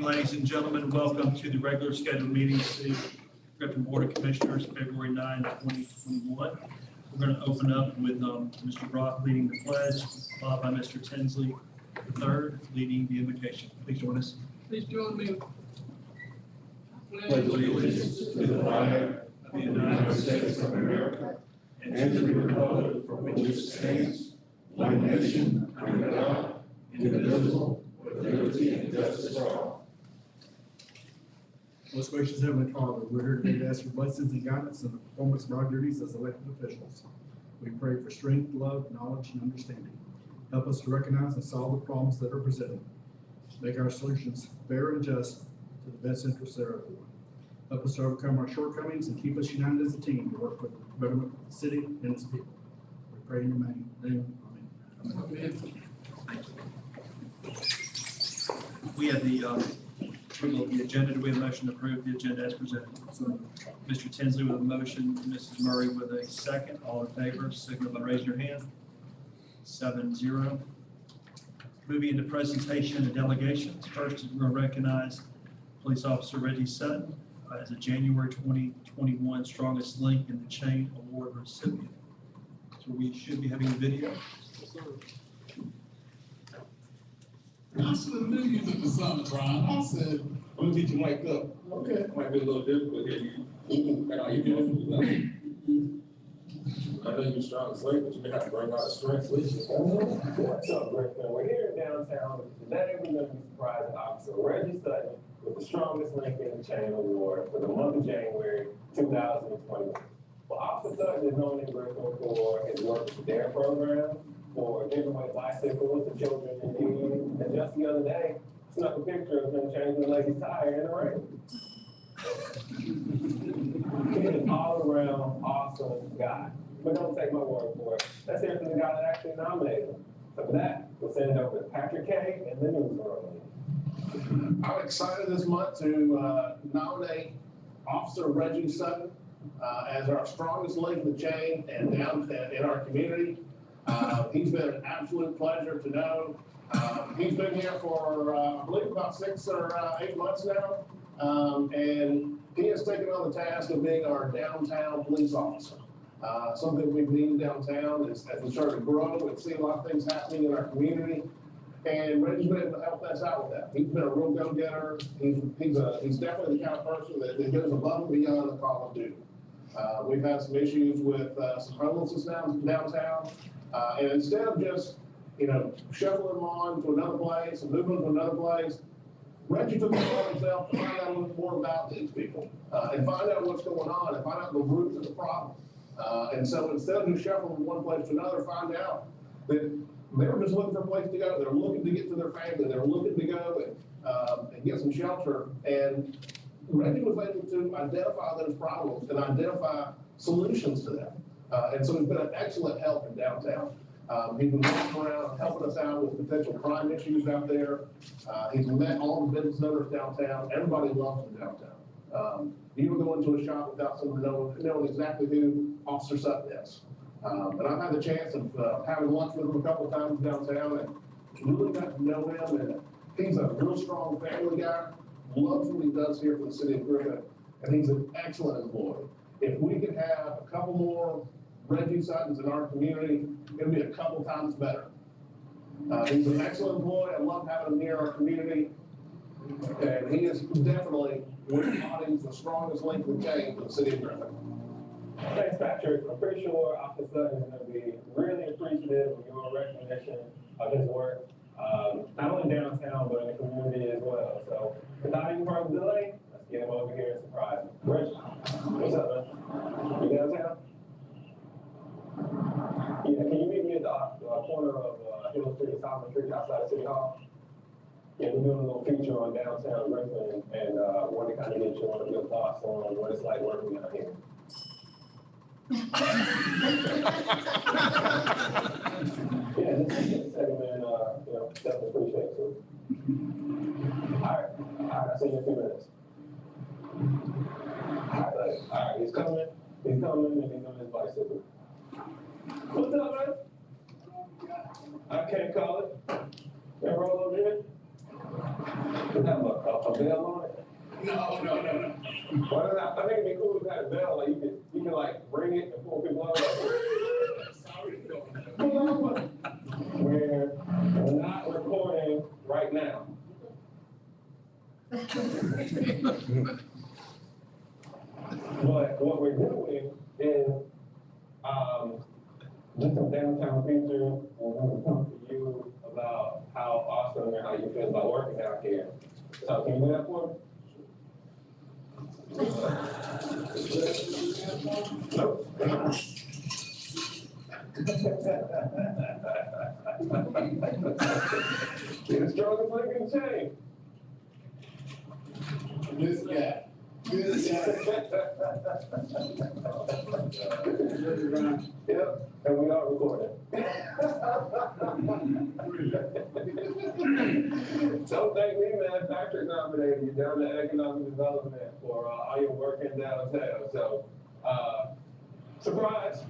Ladies and gentlemen, welcome to the regular scheduled meeting of the Griffin Board of Commissioners, February 9, 2021. We're going to open up with Mr. Brock leading the pledge, followed by Mr. Tinsley III leading the invocation. Please join us. Please join me. Pledge allegiance to the flag of the United States of America and to the republic for which it stands, one nation, under God, indivisible, with liberty and justice for all. Most gracious Heavenly Father, we're here today to ask your blessings and guidance in the performance of our duties as elected officials. We pray for strength, love, knowledge, and understanding. Help us to recognize and solve the problems that are presented. Make our solutions fair and just to the best interests of everyone. Help us to overcome our shortcomings and keep us united as a team to work with the government, the city, and its people. We pray in your name. Amen. We have the approval of the agenda. Do we have a motion to approve the agenda as presented? So, Mr. Tinsley with a motion, Mrs. Murray with a second. All in favor, signal by raising your hand. 7-0. Moving into presentation and delegations. First, we're going to recognize Police Officer Reggie Sutton as a January 2021 Strongest Link in the Chain Award recipient. So we should be having a video. I should have knew you took the summer, Brian. I said, I'm gonna get you mic'd up. okay. Might be a little difficult here. You doing? I know you're strong as late, but you may have to bring out the strength with you. What's up, Griffin? We're here in downtown. Today we're going to be surprising Officer Reggie Sutton with the Strongest Link in the Chain Award for the month of January 2021. Well, Officer Sutton is known in Griffin for his work with the DARE program, for giving away bicycles to children in need. And just the other day, snuck a picture of him changing the lady's tire in the rain. He's an all-around awesome guy. But don't take my word for it. Let's hear from the guy that actually nominated him. So for that, we'll send it over to Patrick K. in the newsroom. I'm excited this month to nominate Officer Reggie Sutton as our strongest link in the chain and down in our community. He's been an absolute pleasure to know. He's been here for, I believe, about 6 or 8 months now. And he has taken on the task of being our downtown police officer. Something we've needed downtown as we start to grow and see a lot of things happening in our community. And Reggie's been able to help us out with that. He's been a real go-getter. He's definitely the kind of person that goes above and beyond the call of duty. We've had some issues with some homelessness downtown. And instead of just, shuffling them on to another place and moving them to another place, Reggie took it upon himself to find out a little more about these people and find out what's going on and find out the root of the problem. And so instead of just shuffling from one place to another, find out that they were just looking for a place to go. They're looking to get to their family. They're looking to go and get some shelter. And Reggie was able to identify those problems and identify solutions to them. And so he's been an excellent help in downtown. He's been walking around helping us out with potential crime issues out there. He's met all the business owners downtown. Everybody loves him downtown. You don't go into a shop without someone knowing exactly who Officer Sutton is. And I've had the chance of having lunch with him a couple of times downtown and really got to know him. And he's a real strong family guy, loves what he does here for the city of Griffin, and he's an excellent employee. If we could have a couple more Reggie Suttons in our community, it'll be a couple times better. He's an excellent employee. I love having him near our community. And he is definitely what embodies the strongest link in the chain for the city of Griffin. Thanks, Patrick. I'm pretty sure Officer Sutton is going to be really appreciative of your recognition of his work, not only downtown, but in the community as well. So without any further delay, let's get him over here and surprise him. Reggie, what's up, man? You downtown? Yeah, can you meet me at the corner of Hill Street and Solomon Street outside of City Hall? Yeah, we're doing a little feature on downtown Griffin and want to kind of get your thoughts on what it's like working out here. Yeah, this is segment, definitely appreciate it. All right, I'll see you in a few minutes. All right, he's coming, and he's on his bicycle. What's up, man? I can't call it. Can I roll over here? Does it have a bell on it? No. Why not? I think it'd be cool if it had a bell, like you can like ring it and pull people out. Sorry, We're not recording right now. But what we're doing is, just some downtown features, and we're gonna talk to you about how awesome and how you feel about working down here. So can you do that for me? Nope. You're the strongest link in the chain. This guy. Yep, and we are recording. Don't thank me, man. Patrick nominated you down to economic development for all your work in downtown. So, surprise.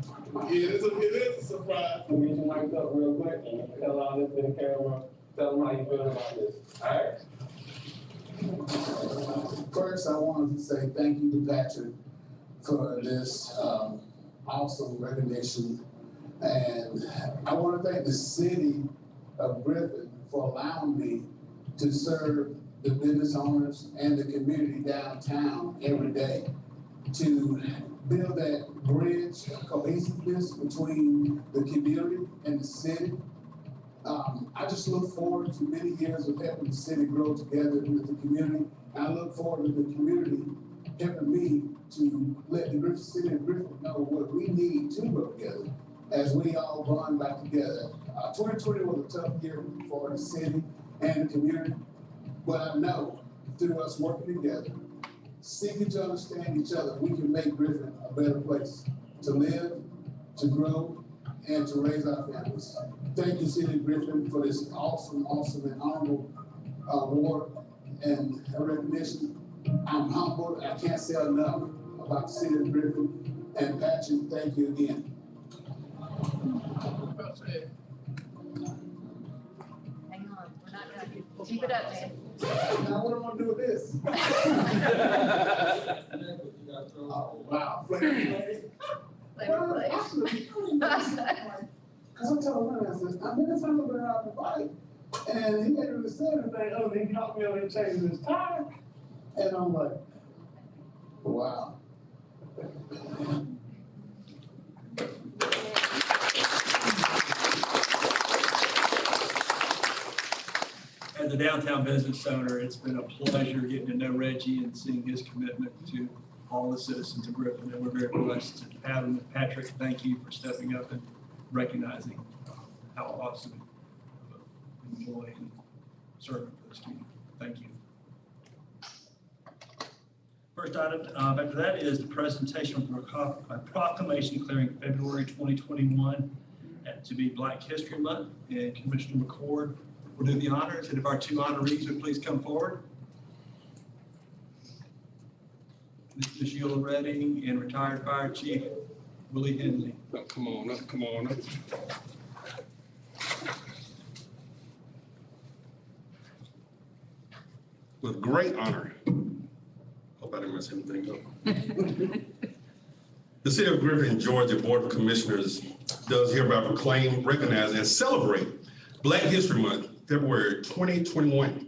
It is a surprise. We'll get you mic'd up real quick and you can tell all this to the camera. Tell them how you feel about this. All right? First, I wanted to say thank you to Patrick for this awesome recognition. And I want to thank the city of Griffin for allowing me to serve the business owners and the community downtown every day to build that bridge of cohesiveness between the community and the city. I just look forward to many years of helping the city grow together with the community. And I look forward to the community helping me to let the Griffin City of Griffin know what we need to grow together as we all bond back together. 2020 was a tough year for the city and the community, but I know through us working together, seeking to understand each other, we can make Griffin a better place to live, to grow, and to raise our families. Thank you, City of Griffin, for this awesome and honorable award and recognition. I'm humbled. I can't say enough about the City of Griffin. And Patrick, thank you again. Hang on, we're not done. Keep it up, man. Now what am I gonna do with this? Oh, wow. Play Because I told him, I said, I'm gonna tell him about the bike. And he didn't really say anything other than he caught me on him changing his tire. And I'm like, wow. As a downtown business owner, it's been a pleasure getting to know Reggie and seeing his commitment to all the citizens of Griffin, and we're very blessed to have him. Patrick, thank you for stepping up and recognizing how awesome of an employee and servant for this community. Thank you. First item after that is the presentation of a proclamation declaring February 2021 to be Black History Month, and Commissioner McCord will do the honors, and if our two honorees would please come forward. Ms. Sheila Redding and retired Fire Chief Willie Henley. Oh, come on up, come on up. With great honor. Hope I didn't mess anything up. The City of Griffin, Georgia Board of Commissioners does hereby proclaim, recognize, and celebrate Black History Month, February 2021.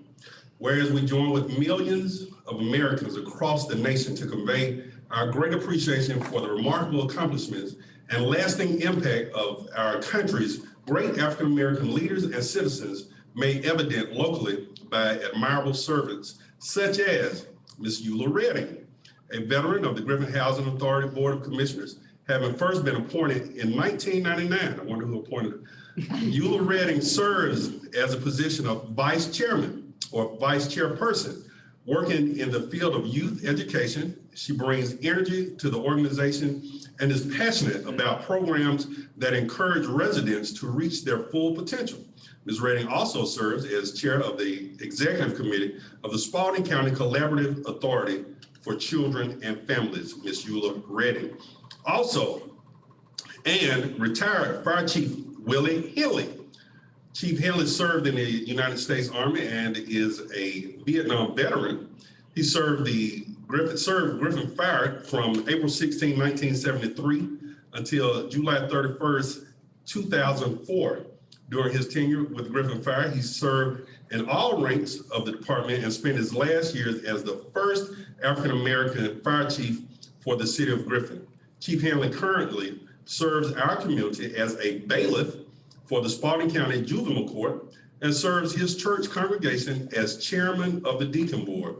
Whereas we join with millions of Americans across the nation to convey our great appreciation for the remarkable accomplishments and lasting impact of our country's great African-American leaders and citizens made evident locally by admirable servants such as Ms. Eula Redding, a veteran of the Griffin Housing Authority Board of Commissioners, having first been appointed in 1999. I wonder who appointed her. Eula Redding serves as a position of vice chairman or vice chairperson, working in the field of youth education. She brings energy to the organization and is passionate about programs that encourage residents to reach their full potential. Ms. Redding also serves as chair of the executive committee of the Spalding County Collaborative Authority for Children and Families, Ms. Eula Redding. Also, and retired Fire Chief Willie Henley Chief Haley served in the United States Army and is a Vietnam veteran. He served Griffin Fire from April 16, 1973 until July 31st, 2004. During his tenure with Griffin Fire, he served in all ranks of the department and spent his last years as the first African-American fire chief for the city of Griffin. Chief Hanley currently serves our community as a bailiff for the Spalding County Juvenile Court and serves his church congregation as chairman of the deacon board.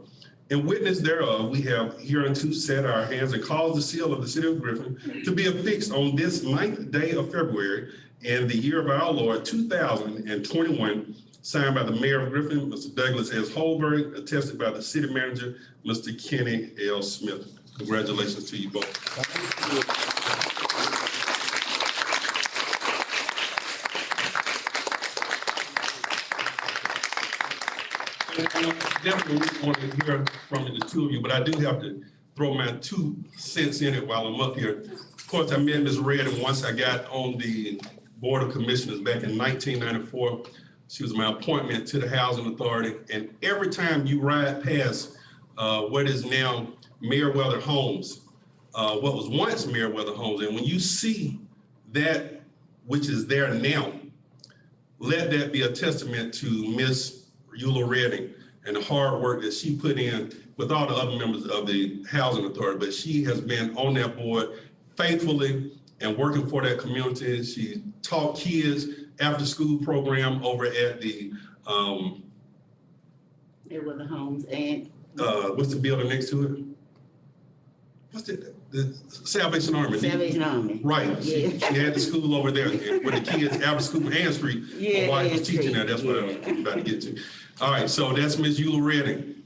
In witness thereof, we have hereunto set our hands and caused the seal of the city of Griffin to be affixed on this 9th day of February in the year of our Lord 2021, signed by the mayor of Griffin, Mr. Douglas S. Holberg, attested by the city manager, Mr. Kenny L. Smith. Congratulations to you both. And I definitely want to hear from the two of you, but I do have to throw my 2 cents in it while I'm up here. Of course, I met Ms. Redden once I got on the Board of Commissioners back in 1994. She was my appointment to the Housing Authority. And every time you ride past what is now Meriwether Homes, what was once Meriwether Homes, and when you see that which is there now, let that be a testament to Ms. Eula Redding and the hard work that she put in with all the other members of the Housing Authority. But she has been on that board faithfully and working for that community. She taught kids after school program over at the There were the homes and what's the building next to it? What's it? The Salvation Army. Salvation Army. Right. Yeah. She had the school over there with the kids after school, Ann Street. Yeah, My wife was Ann teaching Street, there. That's what yeah. I'm about to get to. All right, so that's Ms. Eula Redding.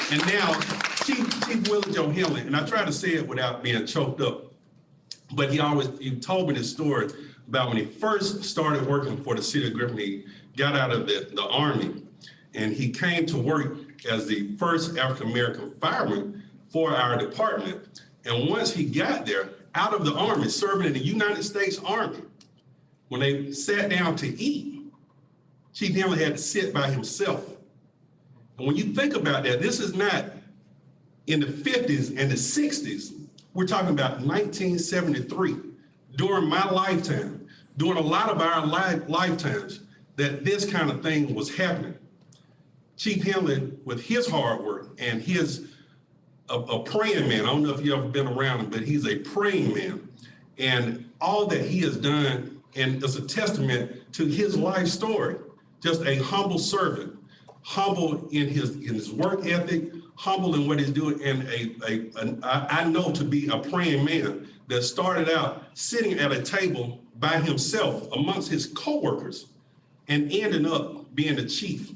And now, Chief Willie Joe Henley, and I try to say it without being choked up, but he told me this story about when he first started working for the city of Griffin. He got out of the Army, and he came to work as the first African-American fireman for our department. And once he got there, out of the Army, serving in the United States Army, when they sat down to eat, Chief Henley had to sit by himself. And when you think about that, this is not in the 50s and the 60s. We're talking about 1973, during my lifetime, during a lot of our lifetimes, that this kind of thing was happening. Chief Henley, with his hard work and his a praying man. I don't know if you've ever been around him, but he's a praying man. And all that he has done, and it's a testament to his life story. Just a humble servant, humble in his work ethic, humble in what he's doing, and I know to be a praying man that started out sitting at a table by himself amongst his coworkers and ended up being the chief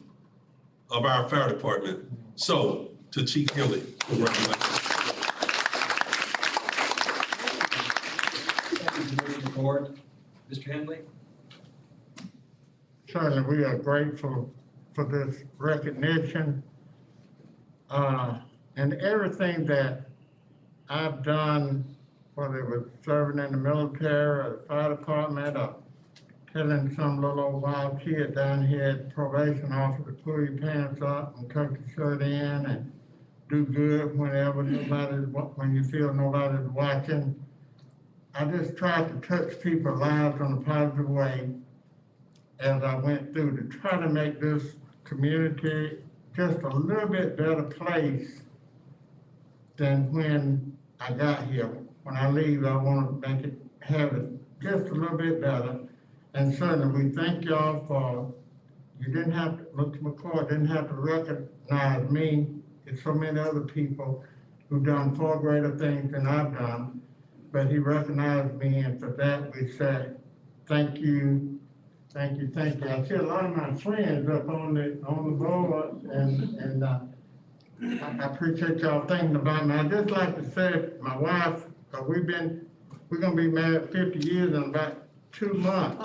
of our fire department. So, to Chief Henley, congratulations. Mr. Henley? Certainly, we are grateful for this recognition. And everything that I've done, whether it was serving in the military or the fire department or telling some little old wild kid down here at the probation office to pull your pants up and tuck your shirt in and do good whenever when you feel nobody's watching. I just tried to touch people's lives in a positive way as I went through to try to make this community just a little bit better place than when I got here. When I leave, I want to have it just a little bit better. And certainly, we thank y'all for, you didn't have to, Mr. McCoy didn't have to recognize me and so many other people who've done far greater things than I've done, but he recognized me, and for that we say, thank you, thank you, thank you. I see a lot of my friends up on the board, and I appreciate y'all thinking about me. I'd just like to say, my wife, we're gonna be married 50 years in about 2 months.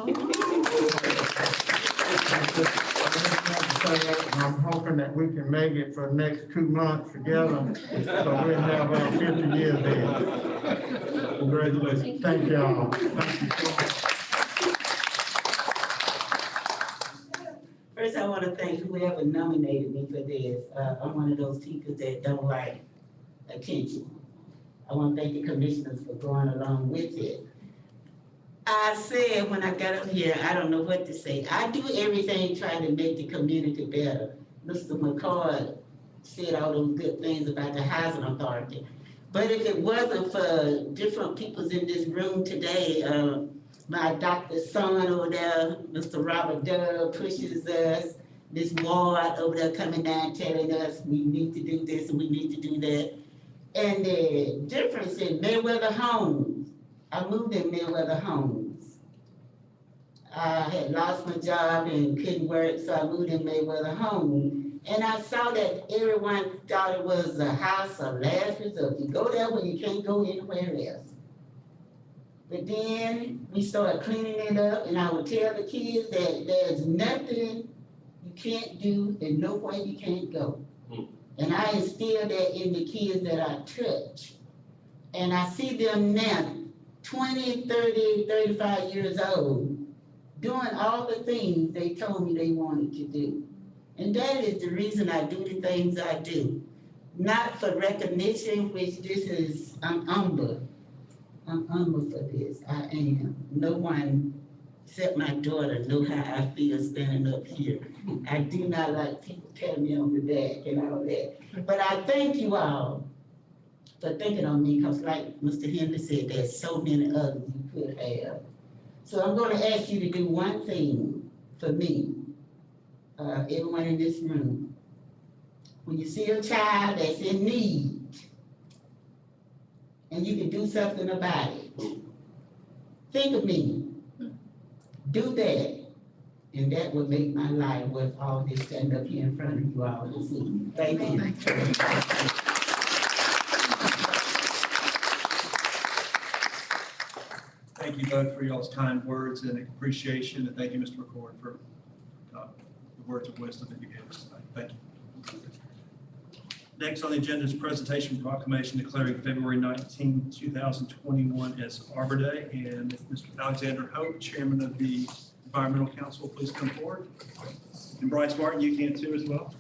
I'm hoping that we can make it for the next 2 months together, so we'll have our 50 years there. Congratulations. Thank y'all. Thank you so much. thank whoever nominated me for this. I'm one of those teachers that don't like attention. I want to thank the commissioners for going along with it. I said when I got up here, I don't know what to say. I do everything trying to make the community better. Mr. McCord said all those good things about the housing authority. But if it wasn't for different people in this room today, my adopted son over there, Mr. Robert Dove, pushes us. Miss Ward over there coming down telling us we need to do this and we need to do that. And the difference in Mayweather Homes, I moved in Mayweather Homes. I had lost my job and couldn't work, so I moved in Mayweather Homes. And I saw that everyone thought it was a house of last resort. You go there when you can't go anywhere else. But then we started cleaning it up, and I would tell the kids that there's nothing you can't do and nowhere you can't go. And I instill that in the kids that I touch. And I see them now, 20, 30, 35 years old, doing all the things they told me they wanted to do. And that is the reason I do the things I do. Not for recognition, which this is, I'm humble. I'm humble for this, I am. No one except my daughter know how I feel standing up here. I do not like people patting me on the back and all that. But I thank you all for thinking on me, because like Mr. Henry said, there's so many others you could have. So I'm gonna ask you to do one thing for me, everyone in this room. When you see a child that's in need, and you can do something about it, think of me. Do that, and that will make my life worth all this standing up here in front of you all this evening. Thank you. Thank you both for y'all's kind words and appreciation, and thank you, Mr. McCord, for the words of wisdom that you gave us tonight. Thank you. Next on the agenda is presentation proclamation declaring February 19, 2021 as Arbor Day. And Mr. Alexander Hope, Chairman of the Environmental Council, please come forward. And Bryce Martin, you can too as well.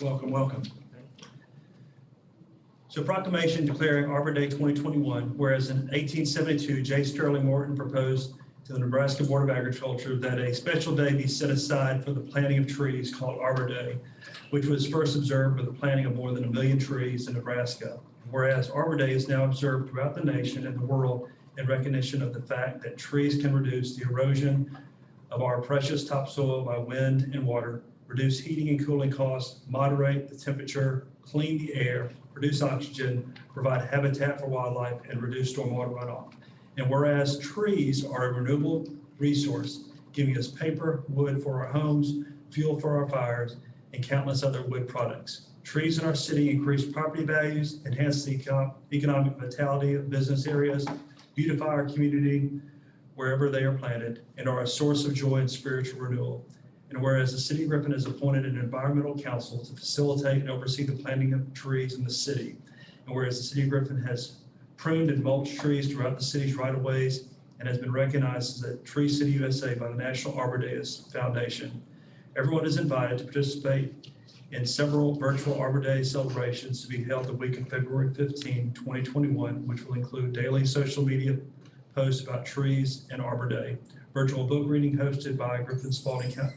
Welcome, welcome. So proclamation declaring Arbor Day 2021, whereas in 1872, J. Sterling Morton proposed to the Nebraska Board of Agriculture that a special day be set aside for the planting of trees called Arbor Day, which was first observed with the planting of more than 1 million trees in Nebraska. Whereas Arbor Day is now observed throughout the nation and the world in recognition of the fact that trees can reduce the erosion of our precious topsoil by wind and water, reduce heating and cooling costs, moderate the temperature, clean the air, produce oxygen, provide habitat for wildlife, and reduce stormwater runoff. And whereas trees are a renewable resource, giving us paper, wood for our homes, fuel for our fires, and countless other wood products. Trees in our city increase property values, enhance the economic vitality of business areas, beautify our community wherever they are planted, and are a source of joy and spiritual renewal. And whereas the city of Griffin has appointed an environmental council to facilitate and oversee the planting of trees in the city. And whereas the city of Griffin has pruned and mulched trees throughout the city's right-of-ways and has been recognized as a Tree City USA by the National Arbor Day Foundation. Everyone is invited to participate in several virtual Arbor Day celebrations to be held the week of February 15, 2021, which will include daily social media posts about trees and Arbor Day, virtual book reading hosted by Griffin Spalding County,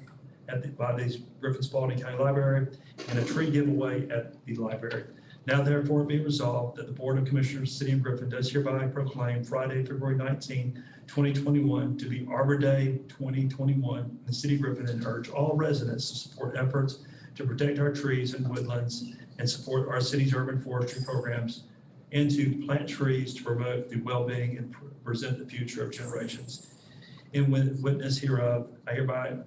by the Griffin Spalding County Library, and a tree giveaway at the library. Now therefore be resolved that the Board of Commissioners, City of Griffin, does hereby proclaim Friday, February 19, 2021 to be Arbor Day 2021 in the City of Griffin, and urge all residents to support efforts to protect our trees and woodlands and support our city's urban forestry programs, and to plant trees to promote the well-being and present the future of generations. In witness hereof, I hereby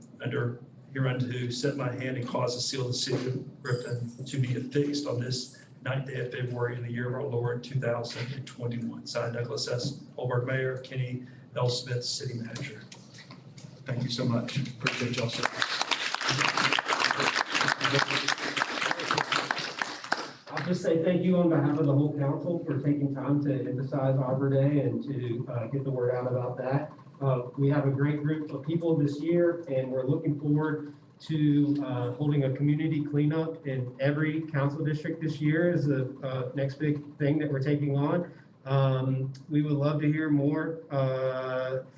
hereunto set my hand and cause the seal of the City of Griffin to be affixed on this 9th day of February in the year of our Lord 2021. Signed, Douglas S. Holberg, Mayor, Kenny L. Smith, City Manager. Thank you so much. Appreciate y'all. I'll just say thank you on behalf of the whole council for taking time to emphasize Arbor Day and to get the word out about that. We have a great group of people this year, and we're looking forward to holding a community cleanup in every council district this year is the next big thing that we're taking on. We would love to hear more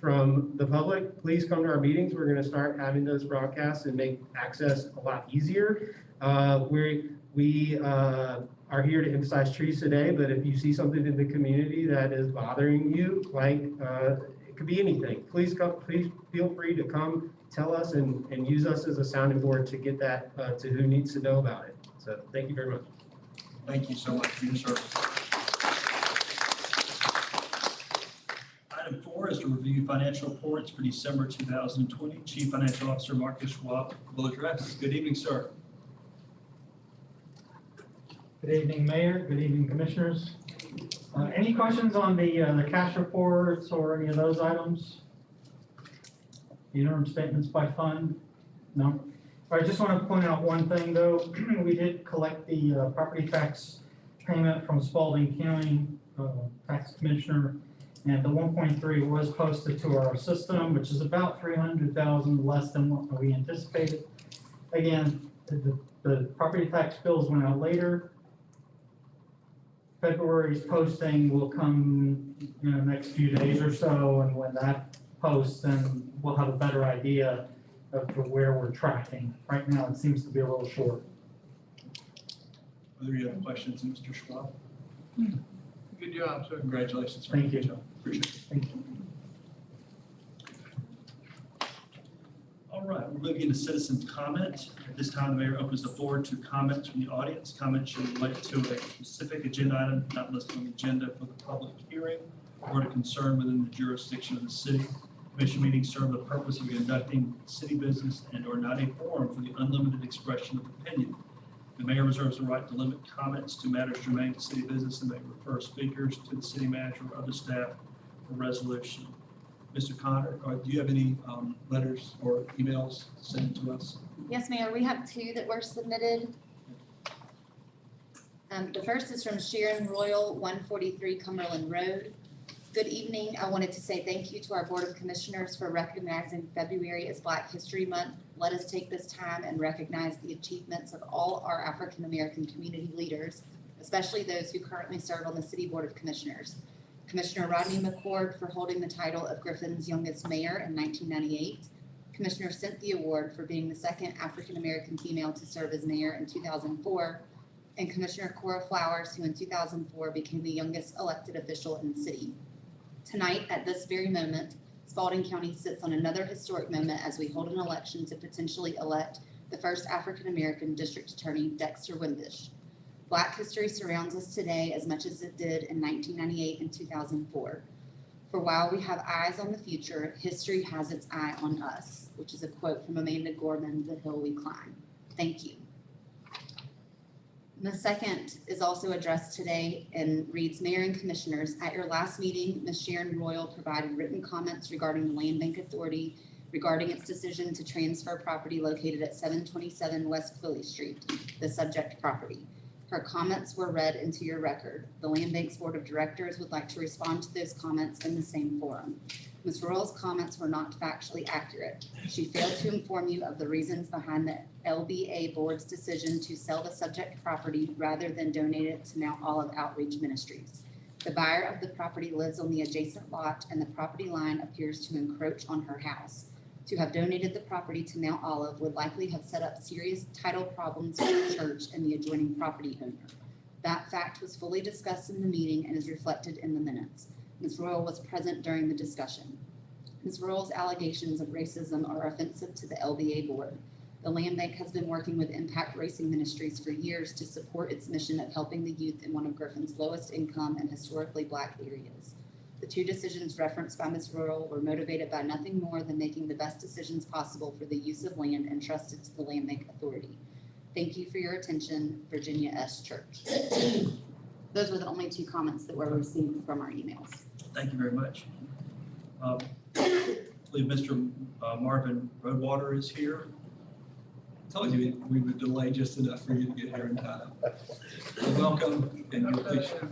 from the public. Please come to our meetings. We're going to start having those broadcasts and make access a lot easier. We are here to emphasize trees today, but if you see something in the community that is bothering you, like it could be anything, please feel free to come tell us and use us as a sounding board to get that to who needs to know about it. So thank you very much. Thank you so much for your service. Item 4 is to review financial reports for December 2020. Chief Financial Officer Marcus Schwab will address. Good evening, sir. Good evening, Mayor. Good evening, Commissioners. Any questions on the cash reports or any of those items? Interim statements by fund? No? I just want to point out one thing, though. We did collect the property tax payment from Spalding County Tax Commissioner, and the 1.3 was posted to our system, which is about $300,000 less than what we anticipated. Again, the property tax bills went out later. February's posting will come in the next few days or so, and when that posts, then we'll have a better idea of where we're tracking. Right now, it seems to be a little short. Are there any other questions, Mr. Schwab? Good job, sir. Congratulations. sir. Thank you. Good job. Appreciate it. Thank you. All right, we're moving into citizen comment. At this time, the mayor opens the floor to comments from the audience. Comments should relate to a specific agenda item not listed on the agenda for the public hearing or to concern within the jurisdiction of the city. Commission meetings serve the purpose of conducting city business and are not a forum for the unlimited expression of opinion. The mayor reserves the right to limit comments to matters germane to city business and may refer speakers to the city manager or other staff for resolution. Mr. Connor, do you have any letters or emails sent to us? Yes, Mayor, we have 2 that were submitted. The first is from Sharon Royal, 143 Cumberland Road. Good evening. I wanted to say thank you to our Board of Commissioners for recognizing February as Black History Month. Let us take this time and recognize the achievements of all our African American community leaders, especially those who currently serve on the City Board of Commissioners. Commissioner Rodney McCord for holding the title of Griffin's youngest mayor in 1998. Commissioner Cynthia Ward for being the second African American female to serve as mayor in 2004. And Commissioner Cora Flowers, who in 2004 became the youngest elected official in the city. Tonight, at this very moment, Spalding County sits on another historic moment as we hold an election to potentially elect the first African-American district attorney, Dexter Wimbish. Black history surrounds us today as much as it did in 1998 and 2004. For while we have eyes on the future, history has its eye on us, which is a quote from Amanda Gorman, The Hill We Climb. Thank you. The second is also addressed today and reads, Mayor and Commissioners, at your last meeting, Ms. Sharon Royal provided written comments regarding the Land Bank Authority regarding its decision to transfer property located at 727 West Philly Street, the subject property. Her comments were read into your record. The Land Bank's Board of Directors would like to respond to those comments in the same forum. Ms. Royal's comments were not factually accurate. She failed to inform you of the reasons behind the LBA Board's decision to sell the subject property rather than donate it to Mount Olive Outreach Ministries. The buyer of the property lives on the adjacent lot and the property line appears to encroach on her house. To have donated the property to Mount Olive would likely have set up serious title problems for the church and the adjoining property owner. That fact was fully discussed in the meeting and is reflected in the minutes. Ms. Royal was present during the discussion. Ms. Royal's allegations of racism are offensive to the LBA Board. The Land Bank has been working with Impact Racing Ministries for years to support its mission of helping the youth in one of Griffin's lowest income and historically Black areas. The 2 decisions referenced by Ms. Royal were motivated by nothing more than making the best decisions possible for the use of land entrusted to the Land Bank Authority. Thank you for your attention, Virginia S. Church. Those were the only 2 comments that were received from our emails. Thank you very much. I believe Mr. Marvin Roadwater is here. Told you we would delay just enough for you to get here in time. So welcome, and you'll please. So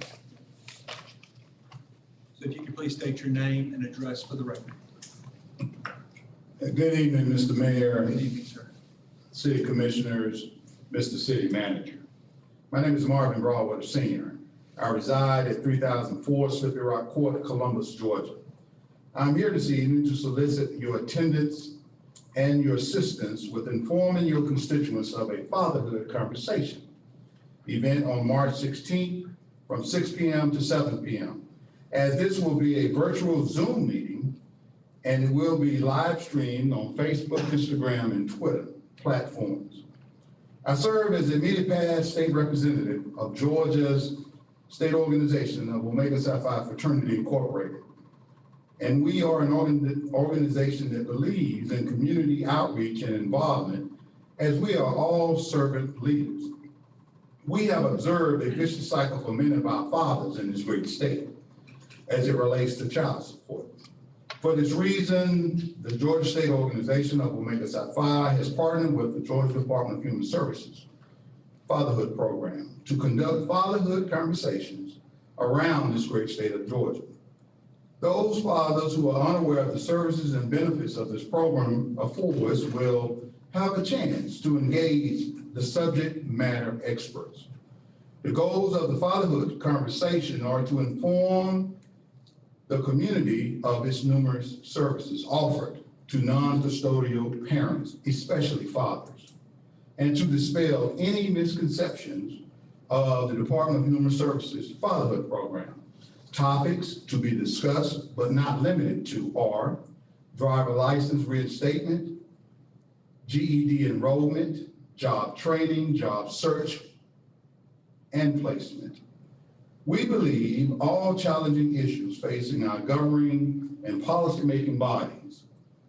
if you could please state your name and address for the record. Good evening, Mr. Mayor, Good evening, sir. City Commissioners, Mr. City Manager. My name is Marvin Broadwater Sr. I reside at 3004 Slippery Rock Court, Columbus, Georgia. I'm here this evening to solicit your attendance and your assistance with informing your constituents of a fatherhood conversation event on March 16th from 6 p.m. to 7 p.m. As this will be a virtual Zoom meeting, and it will be live streamed on Facebook, Instagram, and Twitter platforms. I serve as the immediate past state representative of Georgia's state organization of Omega Psi Phi Fraternity Incorporated. And we are an organization that believes in community outreach and involvement, as we are all servant leaders. We have observed a vicious cycle for many of our fathers in this great state as it relates to child support. For this reason, the Georgia State Organization of Omega Psi Phi has partnered with the Georgia Department of Human Services Fatherhood Program to conduct fatherhood conversations around this great state of Georgia. Those fathers who are unaware of the services and benefits of this program affords will have a chance to engage the subject matter experts. The goals of the fatherhood conversation are to inform the community of its numerous services offered to non-custodial parents, especially fathers, and to dispel any misconceptions of the Department of Human Services Fatherhood Program. Topics to be discussed but not limited to are driver license reinstatement, GED enrollment, job training, job search, and placement. We believe all challenging issues facing our governing and policymaking bodies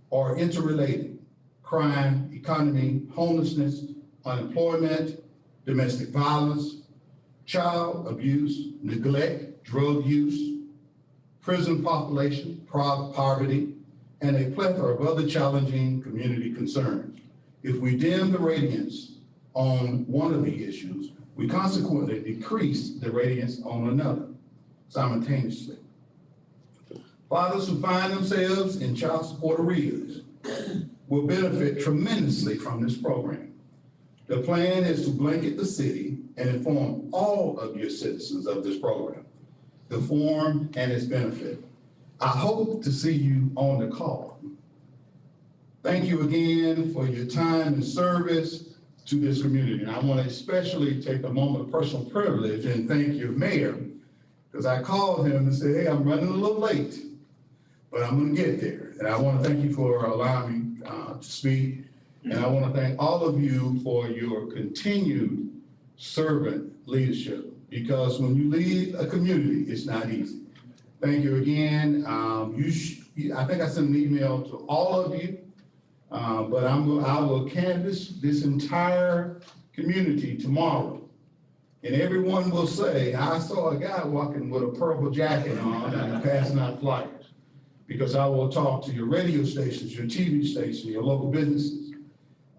are interrelated: crime, economy, homelessness, unemployment, domestic violence, child abuse, neglect, drug use, prison population, poverty, and a plethora of other challenging community concerns. If we dim the radiance on one of the issues, we consequently decrease the radiance on another simultaneously. Fathers who find themselves in child support arrears will benefit tremendously from this program. The plan is to blanket the city and inform all of your citizens of this program, the form and its benefit. I hope to see you on the call. Thank you again for your time and service to this community. And I want to especially take a moment of personal privilege and thank your mayor, because I called him and said, hey, I'm running a little late, but I'm going to get there. And I want to thank you for allowing me to speak. And I want to thank all of you for your continued servant leadership, because when you lead a community, it's not easy. Thank you again. I think I sent an email to all of you, but I will canvass this entire community tomorrow. And everyone will say, I saw a guy walking with a purple jacket on and passing out flyers. Because I will talk to your radio stations, your TV stations, your local businesses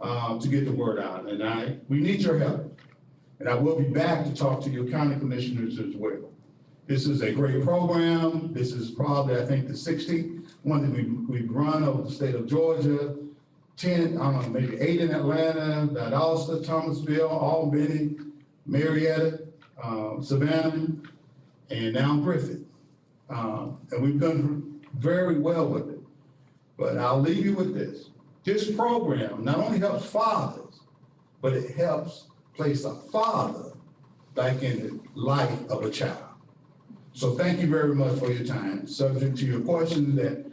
to get the word out. And we need your help. And I will be back to talk to your county commissioners as well. This is a great program. This is probably, I think, the 60th one that we've run over the state of Georgia. 10, I don't know, maybe 8 in Atlanta, Valdosta, Thomasville, Albany, Marietta, Savannah, and now Griffin. And we've done very well with it. But I'll leave you with this. This program not only helps fathers, but it helps place a father back in the life of a child. So thank you very much for your time. Subject to your questions, that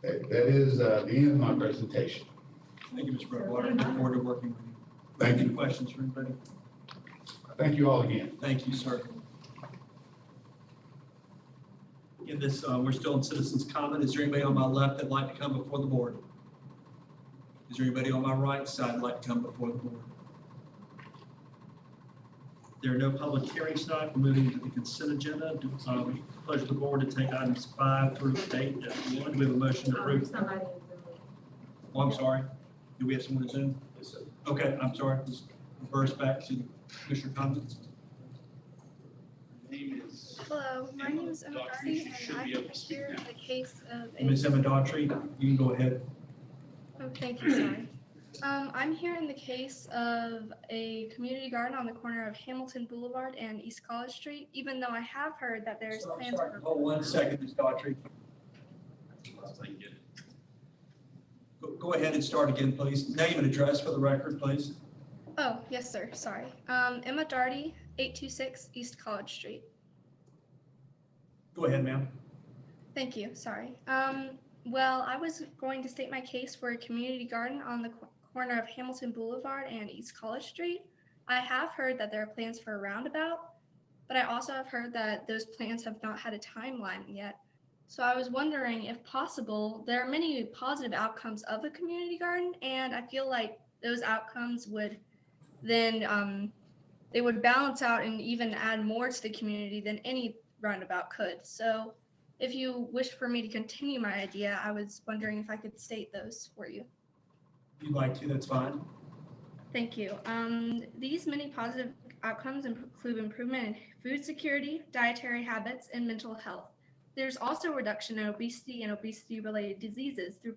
is the end of my presentation. Thank you, Mr. Broadwater. Look forward to working with you. Thank Any you. questions for anybody? Thank you all again. Thank you, sir. In this, we're still in citizens' comment. Is there anybody on my left that'd like to come before the board? Is there anybody on my right side that'd like to come before the board? There are no public hearings tonight. We're moving to the consent agenda. Pleasure of the board to take items 5 through 8 as one. Do we have a motion to approve? Somebody. Oh, I'm sorry. Do we have someone to Zoom? Yes, sir. Okay, I'm sorry, let's reverse back to Commissioner comments. Hello, my name is Emma Darty, and I'm here in the case of a. Ms. Emma Daughtry, you can go ahead. Oh, thank you, sorry. I'm here in the case of a community garden on the corner of Hamilton Boulevard and East College Street, even though I have heard that there's plans for. Hold 1 second, Ms. Daughtry. Go ahead and start again, please. Name and address for the record, please. Oh, yes, sir, sorry. Emma Darty, 826 East College Street. Go ahead, ma'am. Thank you, sorry. Well, I was going to state my case for a community garden on the corner of Hamilton Boulevard and East College Street. I have heard that there are plans for a roundabout, but I also have heard that those plans have not had a timeline yet. So I was wondering, if possible, there are many positive outcomes of a community garden, and I feel like those outcomes would then, they would balance out and even add more to the community than any roundabout could. So if you wish for me to continue my idea, I was wondering if I could state those for you. If you'd like to, that's fine. Thank you. These many positive outcomes include improvement in food security, dietary habits, and mental health. There's also reduction in obesity and obesity-related diseases through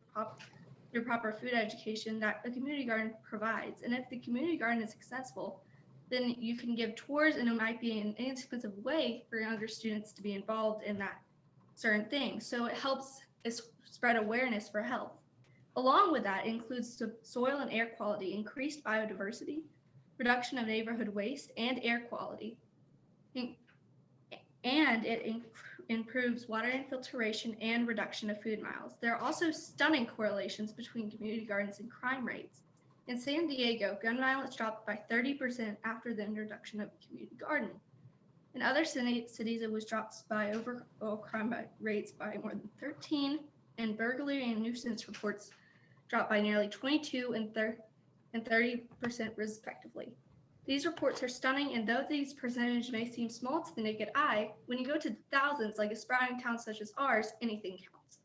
proper food education that a community garden provides. And if the community garden is successful, then you can give tours, and it might be an inexpensive way for younger students to be involved in that certain thing. So it helps spread awareness for health. Along with that, it includes soil and air quality, increased biodiversity, reduction of neighborhood waste and air quality, and it improves water infiltration and reduction of food miles. There are also stunning correlations between community gardens and crime rates. In San Diego, gun violence dropped by 30% after the introduction of a community garden. In other cities, it was dropped by overall crime rates by more than 13, and burglary and nuisance reports dropped by nearly 22 and 30% respectively. These reports are stunning, and though these percentages may seem small to the naked eye, when you go to thousands like a sprouting town such as ours, anything counts.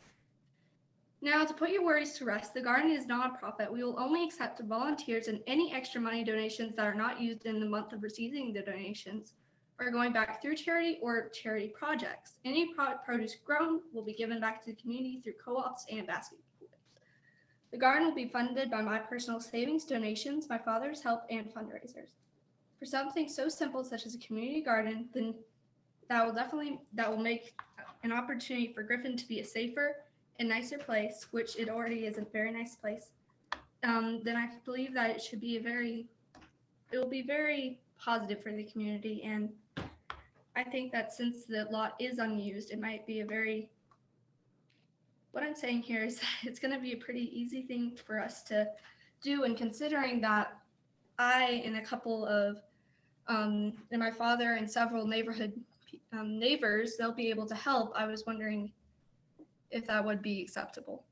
Now, to put your worries to rest, the garden is nonprofit. We will only accept volunteers, and any extra money donations that are not used in the month of receiving the donations are going back through charity or charity projects. Any produce grown will be given back to the community through co-ops and basket keepers. The garden will be funded by my personal savings, donations, my father's help, and fundraisers. For something so simple such as a community garden, then that will make an opportunity for Griffin to be a safer and nicer place, which it already is a very nice place. Then I believe that it will be very positive for the community. And I think that since the lot is unused, it might be what I'm saying here is that it's going to be a pretty easy thing for us to do. And considering that I and a couple of, and my father and several neighborhood neighbors, they'll be able to help. I was wondering if that would be acceptable.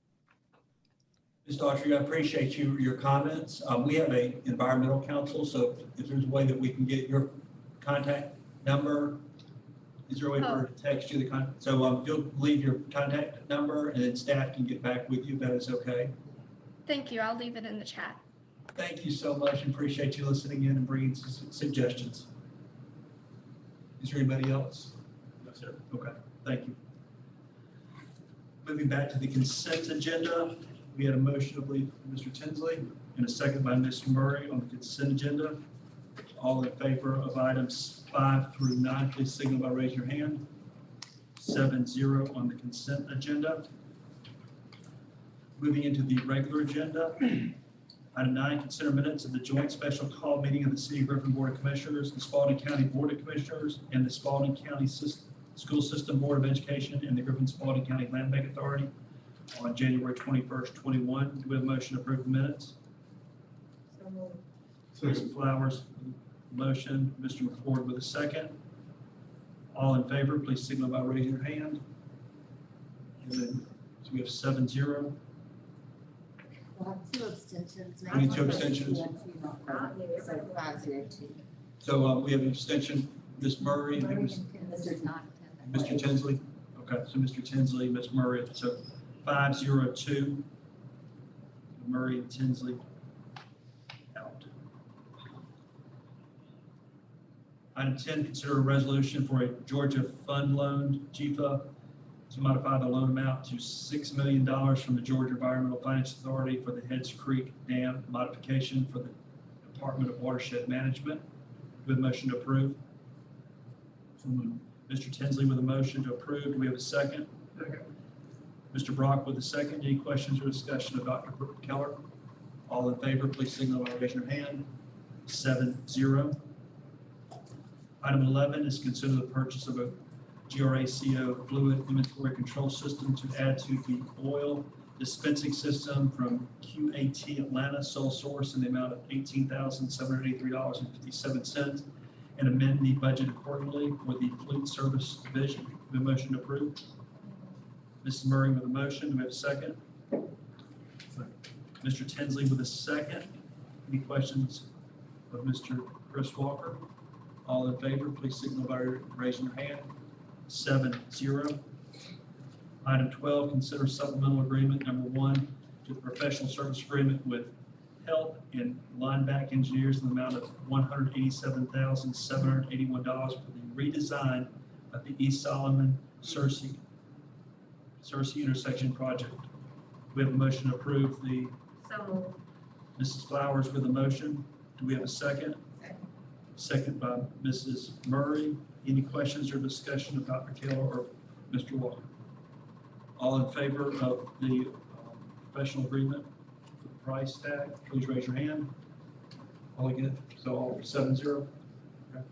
Ms. Daughtry, I appreciate your comments. We have an environmental council, so if there's a way that we can get your contact number, is there a way for her to text you the contact? So you'll leave your contact number, and then staff can get back with you if that is okay. Thank you. I'll leave it in the chat. Thank you so much, and appreciate you listening in and bringing suggestions. Is there anybody else? No, sir. Okay, thank you. Moving back to the consent agenda, we had a motion, I believe, from Mr. Tinsley and a second by Ms. Murray on the consent agenda. All in favor of items 5 through 9, please signal by raising your hand. 7-0 on the consent agenda. Moving into the regular agenda. Item 9, consider minutes of the joint special call meeting of the City of Griffin Board of Commissioners, the Spalding County Board of Commissioners, and the Spalding County School System Board of Education, and the Griffin Spalding County Land Bank Authority on January 21st, 21. Do we have a motion to approve the minutes? So moved. Ms. Flowers, motion. Mr. McFord with a second. All in favor, please signal by raising your hand. Good. So we have 7-0. We'll have 2 abstentions. We need 2 abstentions. So 5-0-2. So we have an abstention. Ms. Murray, and Mr. Tinsley. Okay, so Mr. Tinsley, Ms. Murray. So 5-0-2. Murray and Tinsley out. Item 10, consider a resolution for a Georgia Fund loan, GFA, to modify the loan amount to $6 million from the Georgia Environmental Finance Authority for the Heads Creek Dam modification for the Department of Watershed Management. With motion to approve. So moved. Mr. Tinsley with a motion to approve. Do we have a second? Second. Mr. Brock with a second. Any questions or discussion of Dr. Keller? All in favor, please signal by raising your hand. 7-0. Item 11 is consider the purchase of a GRACO fluid inventory control system to add to the oil dispensing system from QAT Atlanta sole source in the amount of $18,783.57 and amend the budget accordingly for the fleet service division. The motion to approve. Mrs. Murray with a motion. Do we have a second? Mr. Tinsley with a second. Any questions of Mr. Chris Walker? All in favor, please signal by raising your hand. 7-0. Item 12, consider supplemental agreement number 1 to the professional service agreement with Health and Lineback Engineers in the amount of $187,781 for the redesign of the East Solomon Searcy intersection project. We have a motion to approve the. So Mrs. Flowers with a motion. Do we have a second? Second by Mrs. Murray. Any questions or discussion of Dr. Taylor or Mr. Walker? All in favor of the professional agreement for the price tag, please raise your hand. All again, so all 7-0. Okay.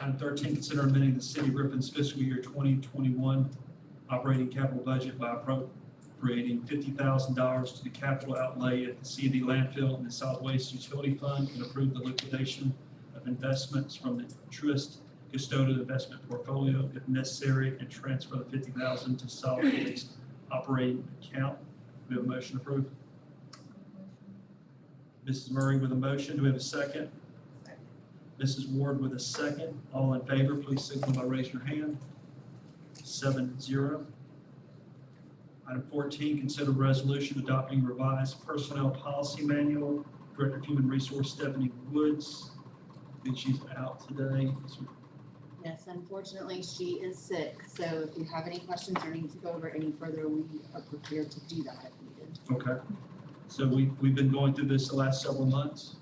Item 13, consider amending the City of Griffin's fiscal year 2021 operating capital budget by appropriating $50,000 to the capital outlay at the C&D landfill and the solid waste utility fund, and approve the liquidation of investments from the Truist custodial investment portfolio if necessary, and transfer the $50,000 to solid waste operating account. We have a motion approved. Mrs. Murray with a motion. Do we have a second? Mrs. Ward with a second. All in favor, please signal by raising your hand. 7-0. Item 14, consider resolution adopting revised personnel policy manual. Director of Human Resource Stephanie Woods. I think she's out today. Yes, unfortunately, she is sick, so if you have any questions or need to go over any further, we are prepared to do that if needed. Okay. So we've been going through this the last several months.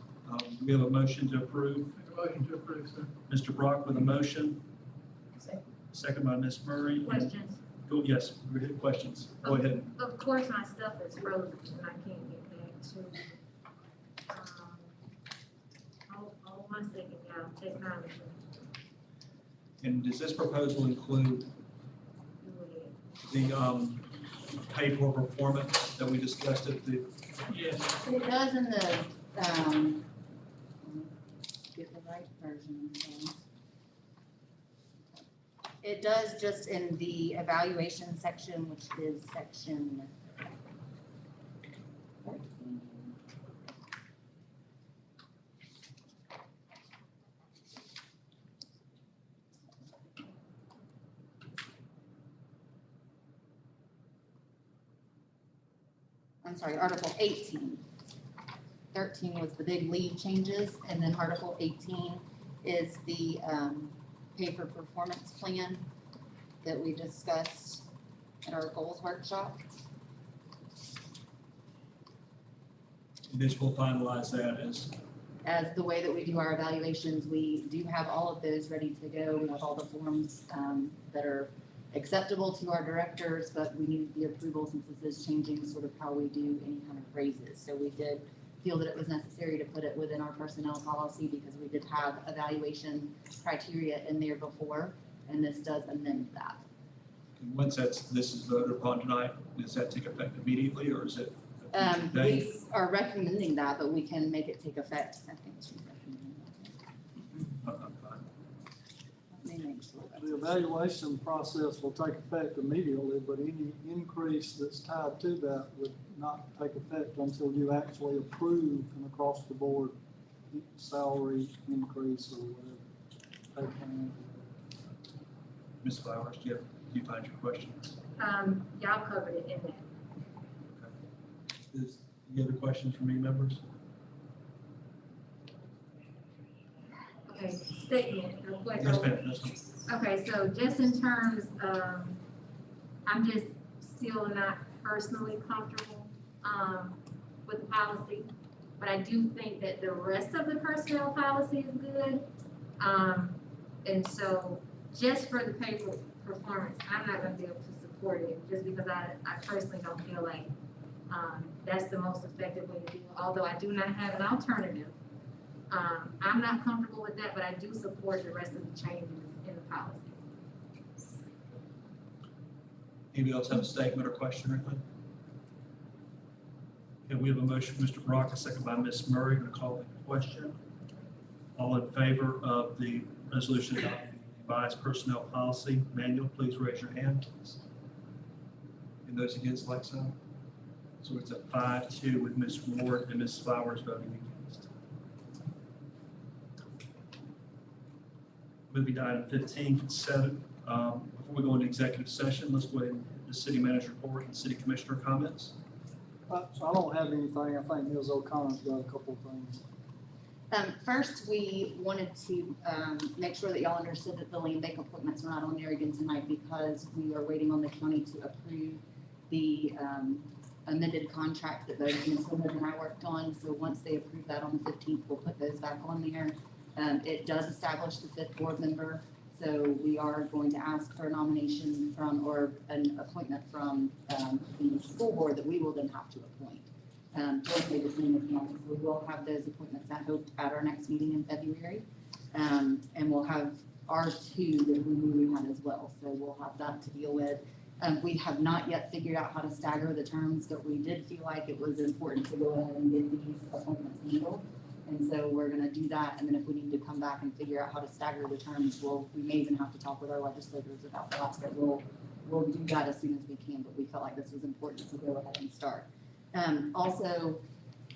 We have a motion to approve. Motion to approve, sir. Mr. Brock with a motion. Second by Ms. Murray. questions. Go, yes, we have questions. Go ahead. Of course, my stuff is frozen and I can't get back to, hold 1 second, y'all, technology. And does this proposal include the pay for performance that we discussed at the? Yes. It does in the, get the right version. So. It does just in the evaluation section, which is section 13. I'm sorry, Article 18. 13 was the big lead changes, and then Article 18 is the pay for performance plan that we discussed at our goals workshop. This will finalize that As the way that we do our evaluations, we do have all of those ready to go. We have all the forms that are acceptable to our directors, but we need the approval since this is changing sort of how we do any kind of raises. So we did feel that it was necessary to put it within our personnel policy because we did have evaluation criteria in there before, and this does amend that. once this is voted upon tonight, does that take effect immediately or is it? a future We date? are recommending that, but we can make it take effect. I think she's recommending that. I'm fine. Let me make sure that's- The evaluation process will take effect immediately, but any increase that's tied to that would not take effect until you actually approve an across-the-board salary increase or whatever. Pay plan. Ms. Flowers, do you find your questions? Y'all covered it in there. Any other questions from any members? Okay, statement, a question. Yes, ma'am, yes, ma'am. Okay, so just in terms of, I'm just still not personally comfortable, with the policy, but I do think that the rest of the personnel policy is good. And so just for the paper performance, I'm not gonna be able to support it, just because I personally don't feel like, that's the most effective way to do it, although I do not have an alternative. I'm not comfortable with that, but I do support the rest of the changes in the policy. Anybody else have a statement or question or anything? Okay, we have a motion from Mr. Brock, a second by Ms. Murray. Going to call the question. All in favor of the resolution adopting the revised personnel policy manual, please raise your hand. And those against, like sign. So it's a 5-2 with Ms. Ward and Ms. Flowers voting against. Moving to item 15, consent. Before we go into executive session, let's go ahead and hit the city manager report and city commissioner comments. So I don't have anything. I think Ms. O'Connor's got a couple of things. First, we wanted to make sure that y'all understood that the land bank appointments were not on there again tonight because we are waiting on the county to approve the amended contract that both Ms. Woodard and I worked on. So once they approve that on the 15th, we'll put those back on there. It does establish the 5th board member. So we are going to ask for a nomination from, or an appointment from the school board that we will then have to appoint. Jointly between the counties. We will have those appointments, I hope, at our next meeting in February. And we'll have our 2 that we knew we had as well. So we'll have that to deal with. We have not yet figured out how to stagger the terms, but we did feel like it was important to go ahead and get these appointments handled. And so we're gonna do that, and then if we need to come back and figure out how to stagger the terms, we may even have to talk with our legislators about that, but we'll do that as soon as we can, but we felt like this was important to go ahead and start. Also,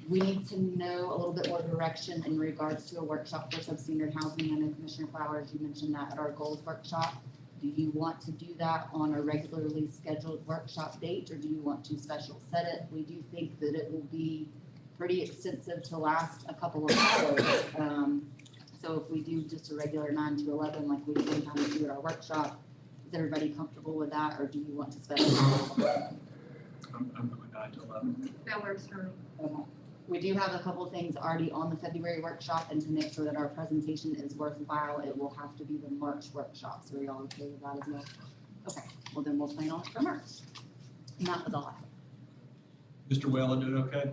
we need to know a little bit more direction in regards to a workshop for substandard housing. I know Commissioner Flowers, you mentioned that at our goals workshop. Do you want to do that on a regularly scheduled workshop date, or do you want to special set it? We do think that it will be pretty extensive to last a couple of hours. So if we do just a regular 9 to 11, like we sometimes do at our workshop, is everybody comfortable with that, or do you want to specify? I'm going 9 to 11. That works for me. Okay. We do have a couple things already on the February workshop, and to make sure that our presentation is worthwhile, it will have to be the March workshop. So are y'all okay with that as well? Okay, well then we'll plan on it for March. And that was all I have. Mr. Whalen, doing okay?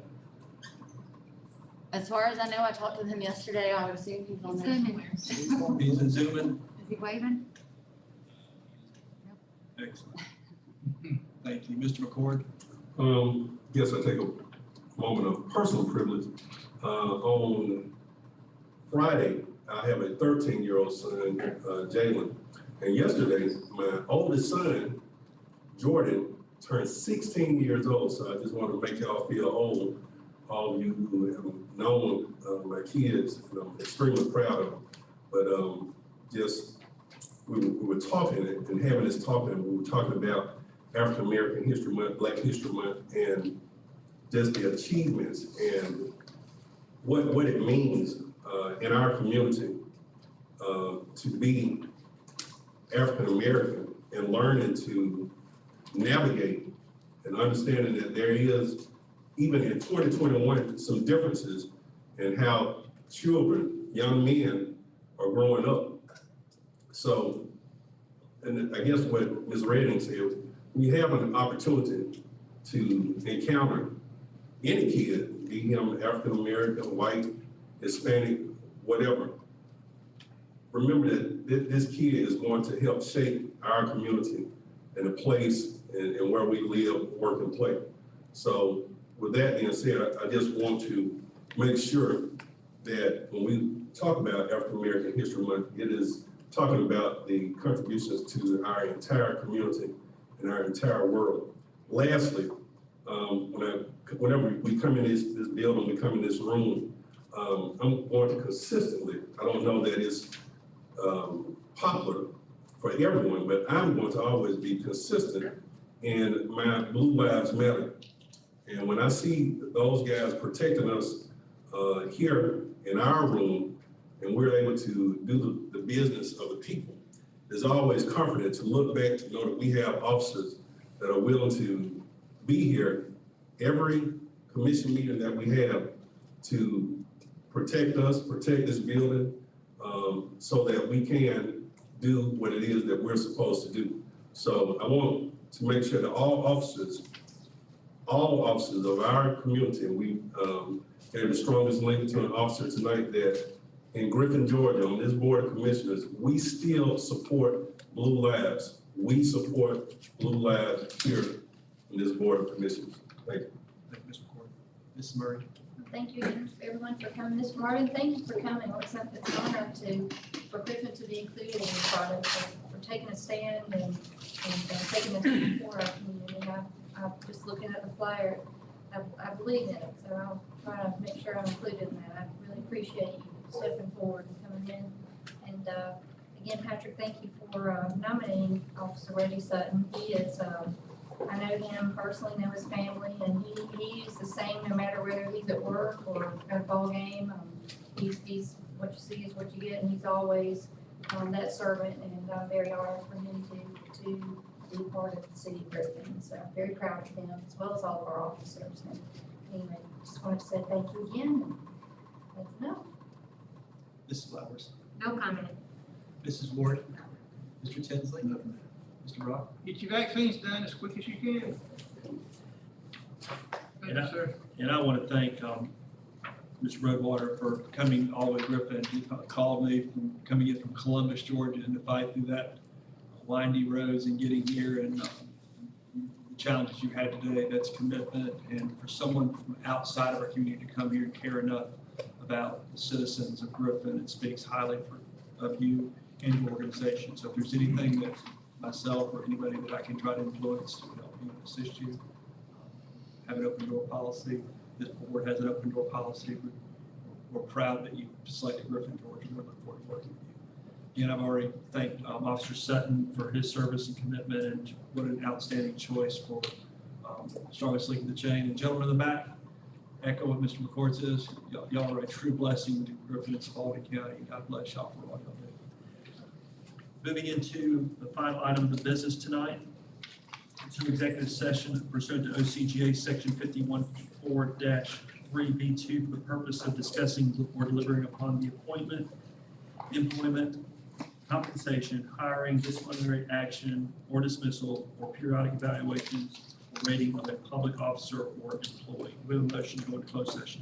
As far as I know, I talked with him yesterday. I would assume he's on there somewhere. He's in Zooming. Is he waving? Excellent. Thank you. Mr. McCord? Guess I take a moment of personal privilege. On Friday, I have a 13-year-old son, Jalen. And yesterday, my oldest son, Jordan, turned 16 years old. So I just want to make y'all feel old. All of you who have known my kids, and I'm extremely proud of them. But we were talking and having this talk, and we were talking about African American History Month, Black History Month, and just the achievements and what it means in our community to be African American and learning to navigate and understanding that there is, even in 2021, some differences in how children, young men are growing up. So, and I guess what Ms. Redding said, we have an opportunity to encounter any kid, be him African American, white, Hispanic, whatever. Remember that this kid is going to help shape our community and the place and where we live, work, and play. So with that being said, I just want to make sure that when we talk about African American History Month, it is talking about the contributions to our entire community and our entire world. Lastly, whenever we come in this building, we come in this room, I'm going to consistently, I don't know that it's popular for everyone, but I'm going to always be consistent in my Blue Lives Matter. And when I see those guys protecting us here in our room, and we're able to do the business of the people, it's always comforting to look back to know that we have officers that are willing to be here every commission meeting that we have to protect us, protect this building, so that we can do what it is that we're supposed to do. So I want to make sure that all officers of our community, and we have the strongest link to an officer tonight, that in Griffin, Georgia, on this board of commissioners, we still support Blue Lives. We support Blue Lives here in this board of commissioners. Thank you. Thank you, Mr. McCord. Mrs. Murray? Thank you again, everyone, for coming. Mr. Martin, thank you for coming. It's an honor for Griffin to be included in this project, for taking a stand and taking a stand for our community. I'm just looking at the flyer. I believe in it, so I'll try to make sure I'm included in that. I really appreciate you stepping forward and coming in. And again, Patrick, thank you for nominating Officer Reggie Sutton. He is, I know him personally, know his family, and he is the same no matter whether he's at work or at a ball game. He's what you see is what you get, and he's always that servant, and I'm very honored for him to be part of the city of Griffin. So I'm very proud of him, as well as all of our officers. And anyway, just wanted to say thank you again, and that's enough. Mrs. Flowers? No comment. Mrs. Ward? Mr. Tinsley? Mr. Rock? Get your vaccines done as quick as you can. Thank you, sir. And I want to thank Mr. Roadwater for coming all the way to Griffin. He called me from coming in from Columbus, Georgia, and to fight through that windy roads and getting here, and the challenges you had today. That's commitment, and for someone from outside of our community to come here and care enough about the citizens of Griffin, it speaks highly of you and your organization. So if there's anything that myself or anybody that I can try to influence to help you and assist you, have an open door policy. This board has an open door policy. We're proud that you selected Griffin, Georgia. We're looking forward to working with you. Again, I've already thanked Officer Sutton for his service and commitment, and what an outstanding choice for strongest link in the chain. And gentlemen in the back, echo what Mr. McCord says. Y'all are a true blessing to Griffin and Spalding County. God bless y'all for all y'all do. Moving into the final item of the business tonight, to executive session pursuant to OCGA section 51.4-3B2 for the purpose of discussing or deliberating upon the appointment, employment, compensation, hiring, disciplinary action, or dismissal, or periodic evaluations or rating of a public officer or employee. We have a motion to go into closed session.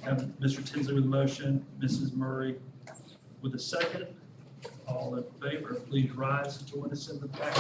Have Mr. Tinsley with a motion, Mrs. Murray with a second. All in favor, please rise and join us in the back.